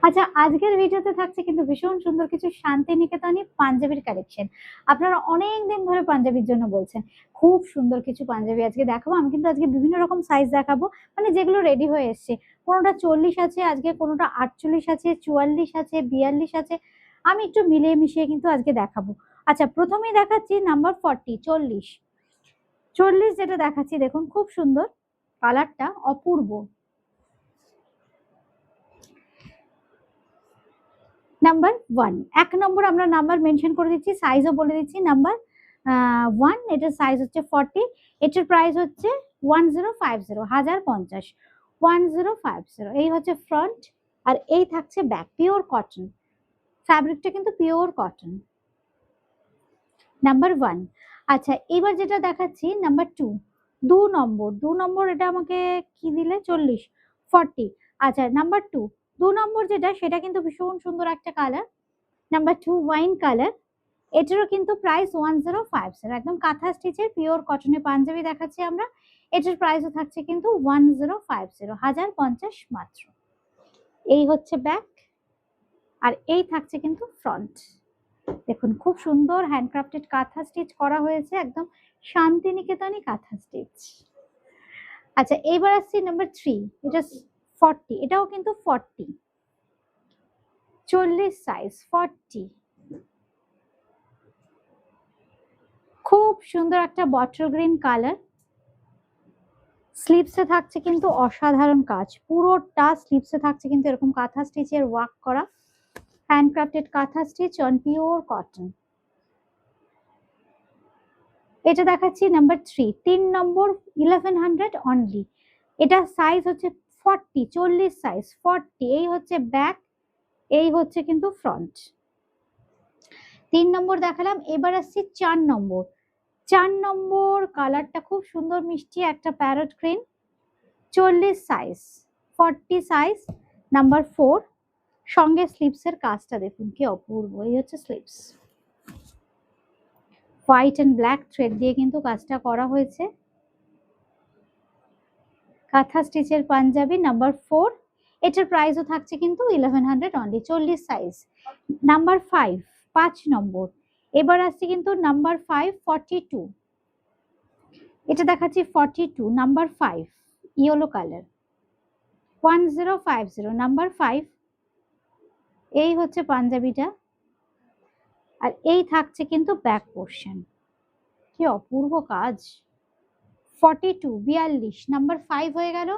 আচ্ছা, আজকের ভিডিওতে থাকছে কিন্তু ভীষণ সুন্দর কিছু শান্তিনিকেতনী পাঞ্জাবির কালেকশন। আপনারা অনেক দিন ধরে পাঞ্জাবির জন্য বলছেন, খুব সুন্দর কিছু পাঞ্জাবি আজকে দেখাবো। আমি কিন্তু আজকে বিভিন্ন রকম সাইজ দেখাবো, মানে যেগুলো রেডি হয়ে এসছে। কোনোটা 40 আছে আজকে, কোনোটা 48 আছে, 44 আছে, 42 আছে। আমি একটু মিলিয়ে মিশিয়ে কিন্তু আজকে দেখাবো। আচ্ছা, প্রথমেই দেখাচ্ছি নাম্বার 40, 40। 40 যেটা দেখাচ্ছি দেখুন, খুব সুন্দর, কালারটা অপূর্ব। নাম্বার 1, 1 নম্বর আমরা নাম্বার মেনশন করে দিচ্ছি, সাইজও বলে দিচ্ছি। নাম্বার 1, এটার সাইজ হচ্ছে 40, এটার প্রাইস হচ্ছে 1050, 1050, 1050। এই হচ্ছে ফ্রন্ট, আর এই থাকছে ব্যাক, পিওর কটন। ফ্যাব্রিকটা কিন্তু পিওর কটন। নাম্বার 1। আচ্ছা, এবার যেটা দেখাচ্ছি নাম্বার 2, 2 নম্বর এটা আমাকে কি দিলে 40, 40। আচ্ছা, নাম্বার 2 নম্বর যেটা, সেটা কিন্তু ভীষণ সুন্দর একটা কালার। Number 2, wine colour. এটারও কিন্তু প্রাইস 1050, একদম কাঁথা স্টিচের পিওর কটনের পাঞ্জাবি দেখাচ্ছি আমরা। এটার প্রাইসও থাকছে কিন্তু 1050, 1050 মাত্র। এই হচ্ছে ব্যাক, আর এই থাকছে কিন্তু ফ্রন্ট। দেখুন, খুব সুন্দর হ্যান্ডক্রাফটেড কাঁথা স্টিচ করা হয়েছে, একদম শান্তিনিকেতনী কাঁথা স্টিচ। আচ্ছা, এইবার আসছি নাম্বার 3, এটা 40, এটাও কিন্তু 40, 40 সাইজ, 40। খুব সুন্দর একটা বটল গ্রিন কালার। স্লিপসে থাকছে কিন্তু অসাধারণ কাজ, পুরোটা স্লিপসে থাকছে কিন্তু এরকম কাঁথা স্টিচের ওয়ার্ক করা, হ্যান্ডক্রাফটেড কাঁথা স্টিচ অন পিওর কটন। এটা দেখাচ্ছি নাম্বার 3, 3 নম্বর, 1100 অনলি। এটা সাইজ হচ্ছে 40, 40 সাইজ, 40। এই হচ্ছে ব্যাক, এই হচ্ছে কিন্তু ফ্রন্ট। 3 নম্বর দেখালাম, এবার আসছি 4 নম্বর। 4 নম্বর কালারটা খুব সুন্দর মিষ্টি, একটা parrot green, 40 size, 40 size, number 4। সঙ্গে স্লিপসের কাজটা দেখুন কি অপূর্ব। এই হচ্ছে sleeves, white and black thread দিয়ে কিন্তু কাজটা করা হয়েছে। কাঁথা স্টিচের পাঞ্জাবি নাম্বার 4। এটার প্রাইসও থাকছে কিন্তু 1100 অনলি, 40 সাইজ। নাম্বার 5, 5 নম্বর। এবার আসছে কিন্তু নাম্বার 5, 42। এটা দেখাচ্ছি 42, নাম্বার 5, ইয়েলো কালার, 1050, নাম্বার 5। এই হচ্ছে পাঞ্জাবিটা, আর এই থাকছে কিন্তু ব্যাক পোর্শন। কি অপূর্ব কাজ। 42, 42, নাম্বার 5 হয়ে গেল।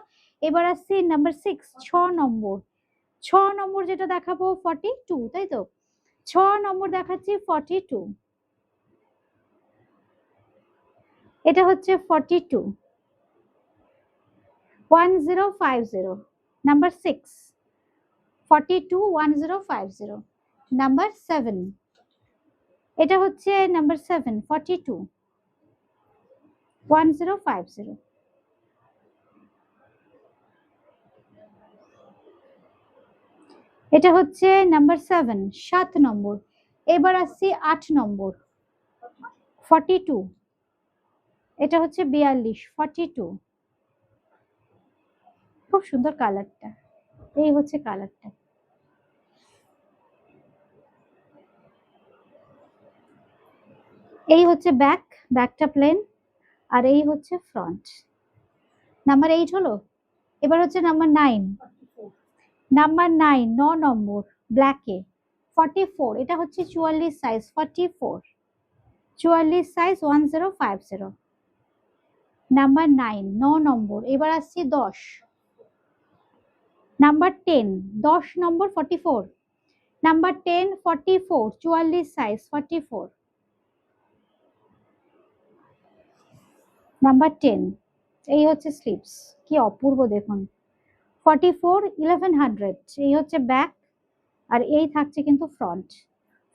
এবার আসছি নাম্বার 6, 6 নম্বর। 6 নম্বর যেটা দেখাবো 42, তাই তো? 6 নম্বর দেখাচ্ছি 42। এটা হচ্ছে 42, 1050, নাম্বার 6, 42, 1050। নাম্বার 7, এটা হচ্ছে নাম্বার 7, 42, 1050। এটা হচ্ছে নাম্বার 7, 7 নম্বর। এবার আসছি 8 নম্বর, 42। এটা হচ্ছে 42, 42। খুব সুন্দর কালারটা, এই হচ্ছে কালারটা। এই হচ্ছে ব্যাক, ব্যাকটা প্লেন, আর এই হচ্ছে ফ্রন্ট। নাম্বার 8 হলো। এবার হচ্ছে নাম্বার 9, নাম্বার 9, 9 নম্বর, ব্ল্যাকে, 44। এটা হচ্ছে 44 সাইজ, 44, 44 সাইজ, 1050। নাম্বার 9, 9 নম্বর। এবার আসছি 10, নাম্বার 10, 10 নম্বর, 44। Number 10, 44, 44 size, 44। নাম্বার 10। এই হচ্ছে স্লিপস, কি অপূর্ব দেখুন। 44, 1100। এই হচ্ছে ব্যাক, আর এই থাকছে কিন্তু ফ্রন্ট।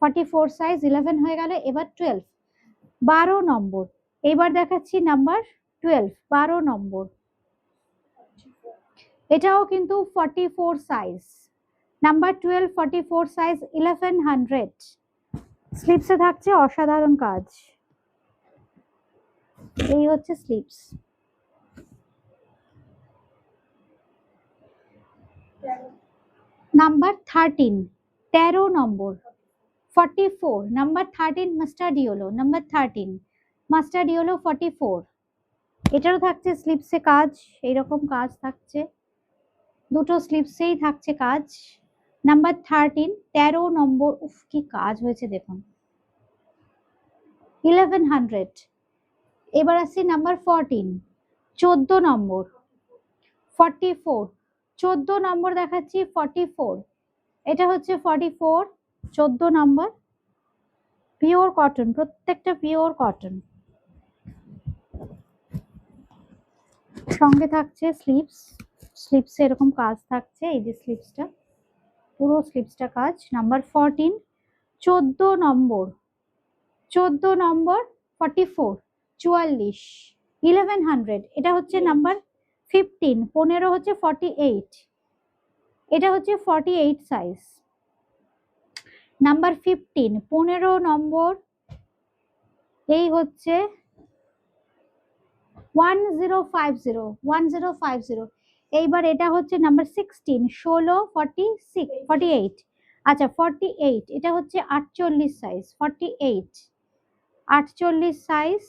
44 সাইজ, 11 হয়ে গেল। এবার 12, 12 নম্বর। এবার দেখাচ্ছি নাম্বার 12, 12 নম্বর। এটাও কিন্তু 44 সাইজ, নাম্বার 12, 44 সাইজ, 1100। স্লিপসে থাকছে অসাধারণ কাজ। এই হচ্ছে স্লিপস। নাম্বার 13, 13 নম্বর 44, number 13 mustard yellow, number 13 mustard yellow 44। এটারও থাকছে স্লিপসে কাজ, এইরকম কাজ থাকছে, দুটো স্লিপসেই থাকছে কাজ। নাম্বার 13, 13 নম্বর, উফ কি কাজ হয়েছে দেখুন, 1100। এবার আসছি নাম্বার 14, 14 নম্বর 44, 14 নম্বর দেখাচ্ছি 44। এটা হচ্ছে 44, 14 নম্বর, পিওর কটন, প্রত্যেকটা পিওর কটন। সঙ্গে থাকছে স্লিপস, স্লিপসে এরকম কাজ থাকছে, এই যে স্লিপসটা, পুরো স্লিপসটা কাজ। নাম্বার 14, 14 নম্বর, 14 নম্বর 44, 44, 1100। এটা হচ্ছে নাম্বার 15, 15 হচ্ছে 48, এটা হচ্ছে 48 সাইজ। নাম্বার 15, 15 নম্বর, এই হচ্ছে 1050, 1050। এইবার এটা হচ্ছে নাম্বার 16, 16, 46, 48। আচ্ছা 48, এটা হচ্ছে 48 সাইজ, 48, 48 সাইজ।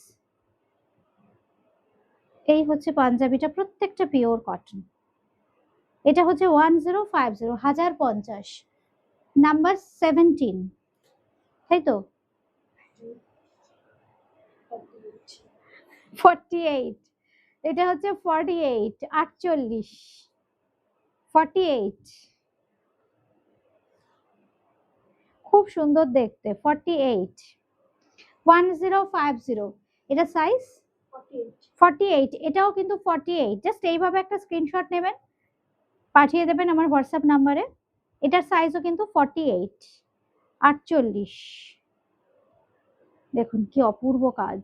এই হচ্ছে পাঞ্জাবিটা, প্রত্যেকটা পিওর কটন। এটা হচ্ছে 1050, 1050। নাম্বার 17, তাই তো, 48, এটা হচ্ছে 48, 48, 48, খুব সুন্দর দেখতে, 48, 1050। এটা সাইজ 48, এটাও কিন্তু 48। জাস্ট এইভাবে একটা স্ক্রিনশট নেবেন, পাঠিয়ে দেবেন আমার হোয়াটসঅ্যাপ নাম্বারে। এটার সাইজও কিন্তু 48, 48। দেখুন কি অপূর্ব কাজ,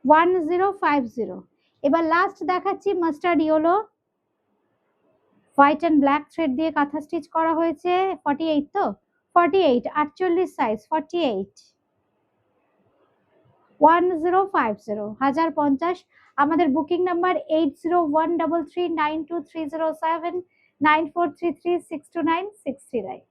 1050। এবার লাস্ট দেখাচ্ছি mustard yellow, white and black thread দিয়ে কাঁথা স্টিচ করা হয়েছে, 48 তো, 48, 48 সাইজ, 48, 1050, 1050। আমাদের বুকিং নাম্বার 8013392307, 9433629639।